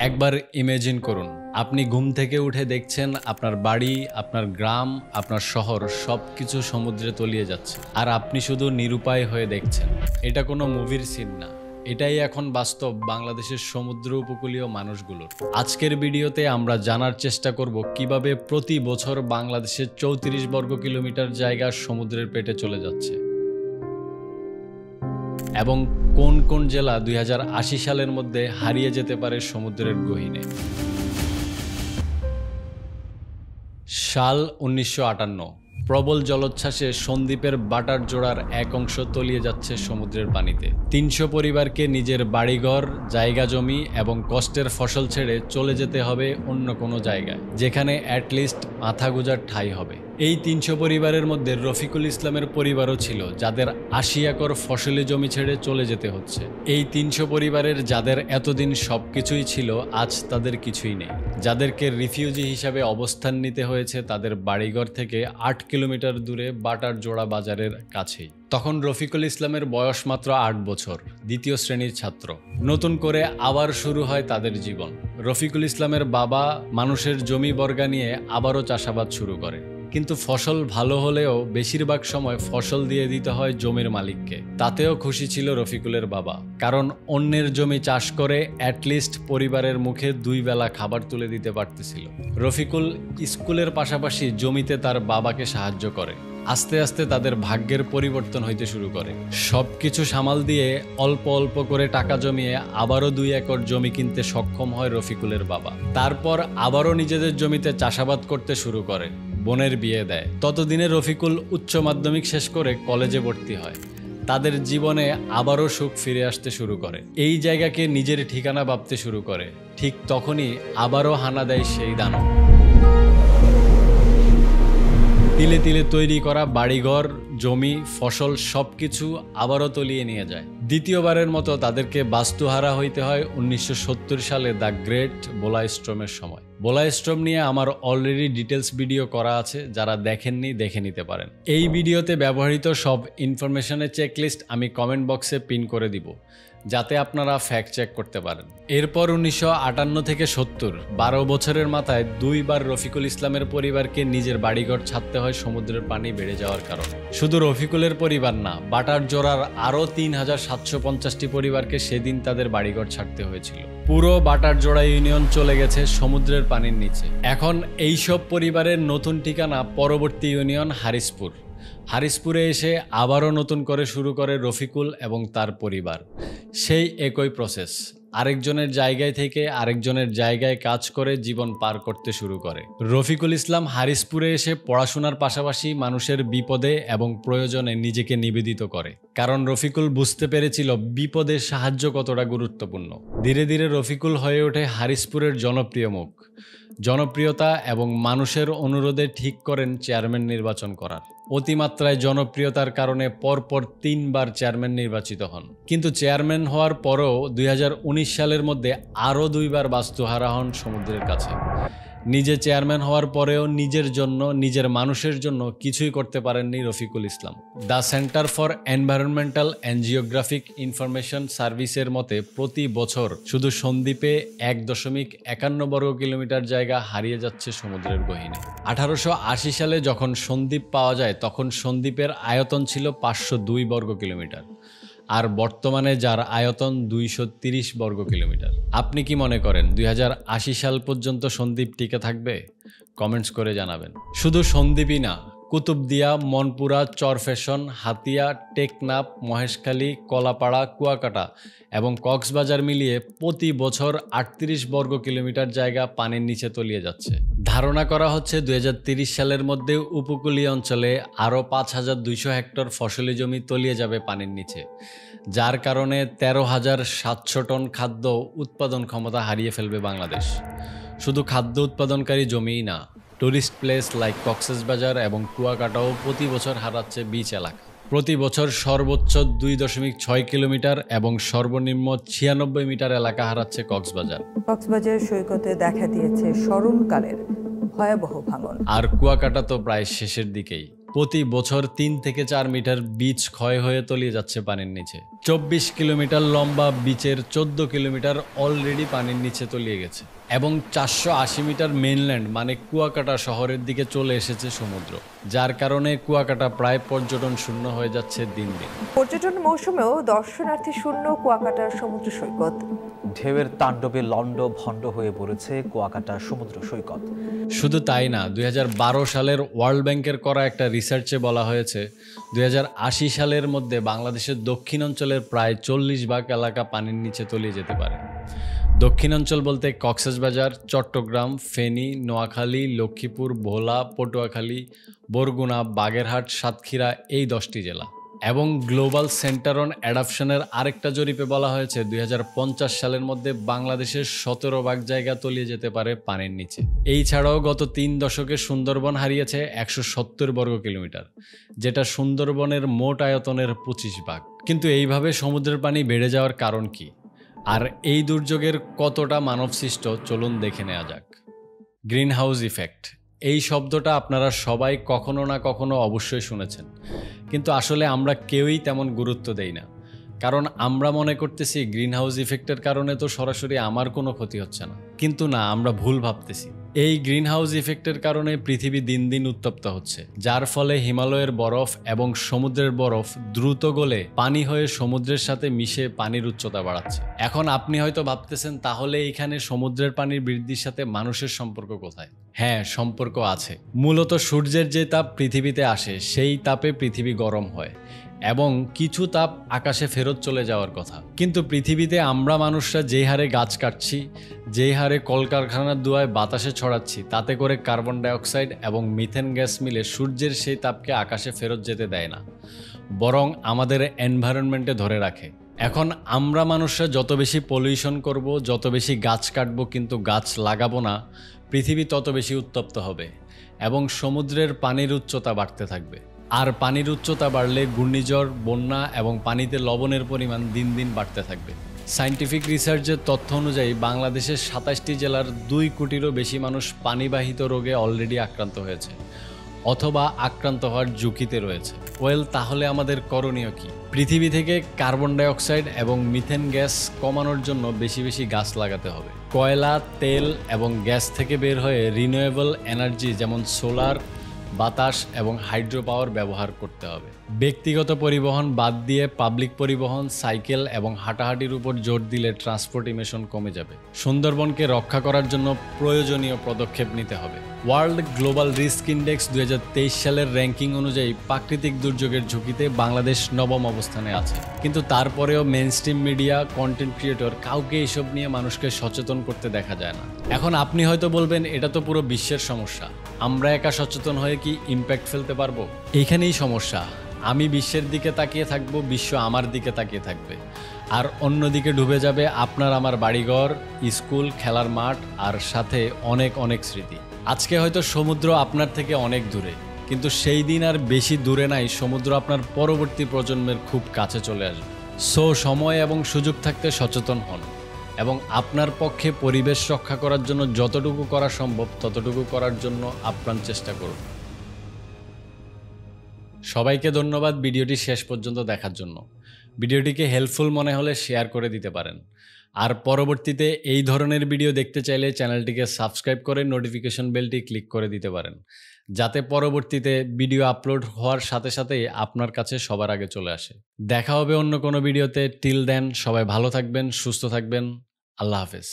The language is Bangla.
একবার ইমেজিন করুন, আপনি ঘুম থেকে উঠে দেখছেন আপনার বাড়ি, আপনার গ্রাম, আপনার শহর সবকিছু সমুদ্রে তলিয়ে যাচ্ছে, আর আপনি শুধু নিরুপায় হয়ে দেখছেন। এটা কোনো মুভির সিন না, এটাই এখন বাস্তব বাংলাদেশের সমুদ্র উপকূলীয় মানুষগুলোর। আজকের ভিডিওতে আমরা জানার চেষ্টা করব কিভাবে প্রতি বছর বাংলাদেশের 34 বর্গ কিলোমিটার জায়গা সমুদ্রের পেটে চলে যাচ্ছে এবং কোন কোন জেলা 2080 সালের মধ্যে হারিয়ে যেতে পারে সমুদ্রের গহীনে। সাল 1958। প্রবল জলোচ্ছ্বাসে সন্দ্বীপের বাটার জোড়ার এক অংশ তলিয়ে যাচ্ছে সমুদ্রের পানিতে। 300 পরিবারকে নিজের বাড়িঘর, জায়গা জমি এবং কষ্টের ফসল ছেড়ে চলে যেতে হবে অন্য কোনো জায়গায়, যেখানে অ্যাটলিস্ট মাথা গোঁজার ঠাঁই হবে। এই 300 পরিবারের মধ্যে রফিকুল ইসলামের পরিবারও ছিল, যাদের 80 একর ফসলি জমি ছেড়ে চলে যেতে হচ্ছে। এই 300 পরিবারের যাদের এতদিন সবকিছুই ছিল, আজ তাদের কিছুই নেই। যাদেরকে রিফিউজি হিসাবে অবস্থান নিতে হয়েছে তাদের বাড়িঘর থেকে 8 কিলোমিটার দূরে বাটার জোড়া বাজারের কাছেই। তখন রফিকুল ইসলামের বয়স মাত্র 8 বছর, দ্বিতীয় শ্রেণীর ছাত্র। নতুন করে আবার শুরু হয় তাদের জীবন। রফিকুল ইসলামের বাবা মানুষের জমি বর্গা নিয়ে আবারও চাষাবাদ শুরু করে, কিন্তু ফসল ভালো হলেও বেশিরভাগ সময় ফসল দিয়ে দিতে হয় জমির মালিককে। তাতেও খুশি ছিল রফিকুলের বাবা, কারণ অন্যের জমি চাষ করে অ্যাটলিস্ট পরিবারের মুখে 2 বেলা খাবার তুলে দিতে পারতেছিল। রফিকুল স্কুলের পাশাপাশি জমিতে তার বাবাকে সাহায্য করে। আস্তে আস্তে তাদের ভাগ্যের পরিবর্তন হইতে শুরু করে। সবকিছু সামাল দিয়ে অল্প অল্প করে টাকা জমিয়ে আবারও 2 একর জমি কিনতে সক্ষম হয় রফিকুলের বাবা। তারপর আবারও নিজেদের জমিতে চাষাবাদ করতে শুরু করে। বোনের বিয়ে দেয়। ততদিনে রফিকুল উচ্চ মাধ্যমিক শেষ করে কলেজে ভর্তি হয়। তাদের জীবনে আবারও সুখ ফিরে আসতে শুরু করে। এই জায়গাকে নিজের ঠিকানা ভাবতে শুরু করে। ঠিক তখনই আবারও হানা দেয় সেই দানব। তিলে তিলে তৈরি করা বাড়িঘর, জমি, ফসল সবকিছু আবারও তলিয়ে নিয়ে যায়। দ্বিতীয়বারের মতো তাদেরকে বাস্তুহারা হইতে হয় 1970 সালে দ্য গ্রেট বোলাস্টর্মের সময়। বোলাস্টর্ম নিয়ে আমার অলরেডি ডিটেলস ভিডিও করা আছে, যারা দেখেননি দেখে নিতে পারেন। এই ভিডিওতে ব্যবহৃত সব ইনফরমেশনের চেকলিস্ট আমি কমেন্ট বক্সে পিন করে দিব, যাতে আপনারা ফ্যাক্ট চেক করতে পারেন। এরপর 1958 থেকে 70, 12 বছরের মাথায় 2 বার রফিকুল ইসলামের পরিবারকে নিজের বাড়িঘর ছাড়তে হয় সমুদ্রের পানি বেড়ে যাওয়ার কারণে। শুধু রফিকুলের পরিবার না, বাটার জোড়ার আরও 3750টি পরিবারকে সেদিন তাদের বাড়িঘর ছাড়তে হয়েছিল। পুরো বাটার জোড়া ইউনিয়ন চলে গেছে সমুদ্রের পানির নিচে। এখন এইসব পরিবারের নতুন ঠিকানা পরবর্তী ইউনিয়ন হারিসপুর। হারিসপুরে এসে আবারও নতুন করে শুরু করে রফিকুল এবং তার পরিবার। সেই একই প্রসেস, আরেকজনের জায়গায় থেকে আরেকজনের জায়গায় কাজ করে জীবন পার করতে শুরু করে। রফিকুল ইসলাম হারিসপুরে এসে পড়াশোনার পাশাপাশি মানুষের বিপদে এবং প্রয়োজনে নিজেকে নিবেদিত করে, কারণ রফিকুল বুঝতে পেরেছিল বিপদে সাহায্য কতটা গুরুত্বপূর্ণ। ধীরে ধীরে রফিকুল হয়ে ওঠে হারিসপুরের জনপ্রিয় মুখ। জনপ্রিয়তা এবং মানুষের অনুরোধে ঠিক করেন চেয়ারম্যান নির্বাচন করার। অতিমাত্রায় জনপ্রিয়তার কারণে পরপর 3 বার চেয়ারম্যান নির্বাচিত হন। কিন্তু চেয়ারম্যান হওয়ার পরও 2019 সালের মধ্যে আরও 2 বার বাস্তুহারা হন সমুদ্রের কাছে। নিজে চেয়ারম্যান হওয়ার পরেও নিজের জন্য, নিজের মানুষের জন্য কিছুই করতে পারেননি Rafiqul Islam. The centre for environmental and geographic information সার্ভিসের মতে প্রতি বছর শুধু সন্দ্বীপে 1.51 বর্গ কিলোমিটার জায়গা হারিয়ে যাচ্ছে সমুদ্রের গহীনে। 1880 সালে যখন সন্দ্বীপ পাওয়া যায়, তখন সন্দ্বীপের আয়তন ছিল 502 বর্গ কিলোমিটার, আর বর্তমানে যার আয়তন 230 বর্গ কিলোমিটার। আপনি কি মনে করেন 2080 সাল পর্যন্ত সন্দ্বীপ টিকে থাকবে? কমেন্টস করে জানাবেন। শুধু সন্দ্বীপই না, কুতুবদিয়া, মনপুরা, চরফ্যাশন, হাতিয়া, টেকনাফ, মহেশখালী, কলাপাড়া, কুয়াকাটা এবং কক্সবাজার মিলিয়ে প্রতি বছর 38 বর্গ কিলোমিটার জায়গা পানির নিচে তলিয়ে যাচ্ছে। ধারণা করা হচ্ছে 2030 সালের মধ্যে উপকূলীয় অঞ্চলে আরও 5200 হেক্টর ফসলি জমি তলিয়ে যাবে পানির নিচে, যার কারণে 13,700 টন খাদ্য উৎপাদন ক্ষমতা হারিয়ে ফেলবে বাংলাদেশ। শুধু খাদ্য উৎপাদনকারী জমিই না, টুরিস্ট প্লেস লাইক কক্সবাজার এবং কুয়াকাটাও প্রতি বছর হারাচ্ছে বিচ এলাকা। প্রতি বছর সর্বোচ্চ 2.6 কিলোমিটার এবং সর্বনিম্ন 96 মিটার এলাকা হারাচ্ছে কক্সবাজার। কক্সবাজার সৈকতে দেখা দিয়েছে স্মরণকালের ভয়াবহ ভাঙন। আর কুয়াকাটা তো প্রায় শেষের দিকেই। প্রতি বছর ৩ থেকে ৪ মিটার বিচ ক্ষয় হয়ে তলিয়ে যাচ্ছে পানির নিচে। ২৪ কিলোমিটার লম্বা বিচের ১৪ কিলোমিটার অলরেডি পানির নিচে তলিয়ে গেছে এবং ৪৮০ মিটার মেইনল্যান্ড মানে কুয়াকাটা শহরের দিকে চলে এসেছে সমুদ্র, যার কারণে কুয়াকাটা প্রায় পর্যটন শূন্য হয়ে যাচ্ছে দিন দিন। পর্যটন মৌসুমেও দর্শনার্থী শূন্য কুয়াকাটার সমুদ্র সৈকত। ঢেউয়ের তাণ্ডবে লন্ড ভন্ড হয়ে পড়েছে কুয়াকাটা সমুদ্র সৈকত। শুধু তাই না, ২০১২ সালের ওয়ার্ল্ড ব্যাংকের করা একটা রিসার্চে বলা হয়েছে ২০৮০ সালের মধ্যে বাংলাদেশের দক্ষিণাঞ্চলের প্রায় ৪০% এলাকা পানির নিচে তলিয়ে যেতে পারে। দক্ষিণাঞ্চল বলতে কক্সবাজার, চট্টগ্রাম, ফেনী, নোয়াখালী, লক্ষ্মীপুর, ভোলা, পটুয়াখালী, বরগুনা, বাগেরহাট, সাতক্ষীরা, এই 10টি জেলা। এবং গ্লোবাল সেন্টার অন অ্যাডাপশনের আরেকটা জরিপে বলা হয়েছে ২০৫০ সালের মধ্যে বাংলাদেশের ১৭% জায়গা তলিয়ে যেতে পারে পানির নিচে। এই ছাড়াও গত ৩ দশকে সুন্দরবন হারিয়েছে ১৭০ বর্গ কিলোমিটার, যেটা সুন্দরবনের মোট আয়তনের ২৫%। কিন্তু এইভাবে সমুদ্রের পানি বেড়ে যাওয়ার কারণ কি, আর এই দুর্যোগের কতটা মানবসৃষ্ট, চলুন দেখে নেওয়া যাক। গ্রিন হাউস ইফেক্ট, এই শব্দটা আপনারা সবাই কখনো না কখনো অবশ্যই শুনেছেন, কিন্তু আসলে আমরা কেউই তেমন গুরুত্ব দেই না, কারণ আমরা মনে করতেছি গ্রিন হাউস ইফেক্টের কারণে তো সরাসরি আমার কোনো ক্ষতি হচ্ছে না। কিন্তু না, আমরা ভুল ভাবতেছি। এই গ্রিন হাউস ইফেক্টের কারণে পৃথিবী দিন দিন উত্তপ্ত হচ্ছে, যার ফলে হিমালয়ের বরফ এবং সমুদ্রের বরফ দ্রুত গলে পানি হয়ে সমুদ্রের সাথে মিশে পানির উচ্চতা বাড়াচ্ছে। এখন আপনি হয়তো ভাবতেছেন, তাহলে এখানে সমুদ্রের পানির বৃদ্ধির সাথে মানুষের সম্পর্ক কোথায়? হ্যাঁ, সম্পর্ক আছে। মূলত সূর্যের যে তাপ পৃথিবীতে আসে, সেই তাপে পৃথিবী গরম হয় এবং কিছু তাপ আকাশে ফেরত চলে যাওয়ার কথা। কিন্তু পৃথিবীতে আমরা মানুষরা যেই হারে গাছ কাটছি, যেই হারে কলকারখানার ধোঁয়ায় বাতাসে ছড়াচ্ছি, তাতে করে কার্বন ডাইঅক্সাইড এবং মিথেন গ্যাস মিলে সূর্যের সেই তাপকে আকাশে ফেরত যেতে দেয় না, বরং আমাদের এনভায়রনমেন্টে ধরে রাখে। এখন আমরা মানুষরা যত বেশি পলিউশন করব, যত বেশি গাছ কাটবো কিন্তু গাছ লাগাবো না, পৃথিবী তত বেশি উত্তপ্ত হবে এবং সমুদ্রের পানির উচ্চতা বাড়তে থাকবে। আর পানির উচ্চতা বাড়লে ঘূর্ণিঝড়, বন্যা এবং পানিতে লবণের পরিমাণ দিন দিন বাড়তে থাকবে। সায়েন্টিফিক রিসার্চের তথ্য অনুযায়ী বাংলাদেশের ২৭টি জেলার ২ কোটিরও বেশি মানুষ পানিবাহিত রোগে অলরেডি আক্রান্ত হয়েছে অথবা আক্রান্ত হওয়ার ঝুঁকিতে রয়েছে। তাহলে আমাদের করণীয় কি? পৃথিবী থেকে কার্বন ডাইঅক্সাইড এবং মিথেন গ্যাস কমানোর জন্য বেশি বেশি গাছ লাগাতে হবে। কয়লা, তেল এবং গ্যাস থেকে বের হয়ে রিনিউয়েবল এনার্জি যেমন সোলার, বাতাস এবং হাইড্রো পাওয়ার ব্যবহার করতে হবে। ব্যক্তিগত পরিবহন বাদ দিয়ে পাবলিক পরিবহন, সাইকেল এবং হাঁটাহাঁটির উপর জোর দিলে ট্রান্সপোর্ট ইমিশন কমে যাবে। সুন্দরবনকে রক্ষা করার জন্য প্রয়োজনীয় পদক্ষেপ নিতে হবে। ওয়ার্ল্ড গ্লোবাল রিস্ক ইন্ডেক্স ২০২৩ সালের র্যাঙ্কিং অনুযায়ী প্রাকৃতিক দুর্যোগের ঝুঁকিতে বাংলাদেশ ৯ম অবস্থানে আছে। কিন্তু তারপরেও মেইনস্ট্রিম মিডিয়া, কন্টেন্ট ক্রিয়েটর কাউকে এইসব নিয়ে মানুষকে সচেতন করতে দেখা যায় না। এখন আপনি হয়তো বলবেন, এটা তো পুরো বিশ্বের সমস্যা, আমরা একা সচেতন হয়ে কি ইম্প্যাক্ট ফেলতে পারবো? এইখানেই সমস্যা। আমি বিশ্বের দিকে তাকিয়ে থাকবো, বিশ্ব আমার দিকে তাকিয়ে থাকবে, আর অন্যদিকে ডুবে যাবে আপনার আমার বাড়িঘর, স্কুল, খেলার মাঠ আর সাথে অনেক অনেক স্মৃতি। আজকে হয়তো সমুদ্র আপনার থেকে অনেক দূরে, কিন্তু সেই দিন আর বেশি দূরে নাই, সমুদ্র আপনার পরবর্তী প্রজন্মের খুব কাছে চলে আসবে। সময় এবং সুযোগ থাকতে সচেতন হন এবং আপনার পক্ষে পরিবেশ রক্ষা করার জন্য যতটুকু করা সম্ভব ততটুকু করার জন্য আপ্রাণ চেষ্টা করুন। সবাইকে ধন্যবাদ ভিডিওটি শেষ পর্যন্ত দেখার জন্য। ভিডিওটিকে হেল্পফুল মনে হলে শেয়ার করে দিতে পারেন। আর পরবর্তীতে এই ধরনের ভিডিও দেখতে চাইলে চ্যানেলটিকে সাবস্ক্রাইব করে নোটিফিকেশন বেলটি ক্লিক করে দিতে পারেন, যাতে পরবর্তীতে ভিডিও আপলোড হওয়ার সাথে সাথেই আপনার কাছে সবার আগে চলে আসে। দেখা হবে অন্য কোনো ভিডিওতে। টিল দেন, সবাই ভালো থাকবেন, সুস্থ থাকবেন। আল্লাহ হাফেজ।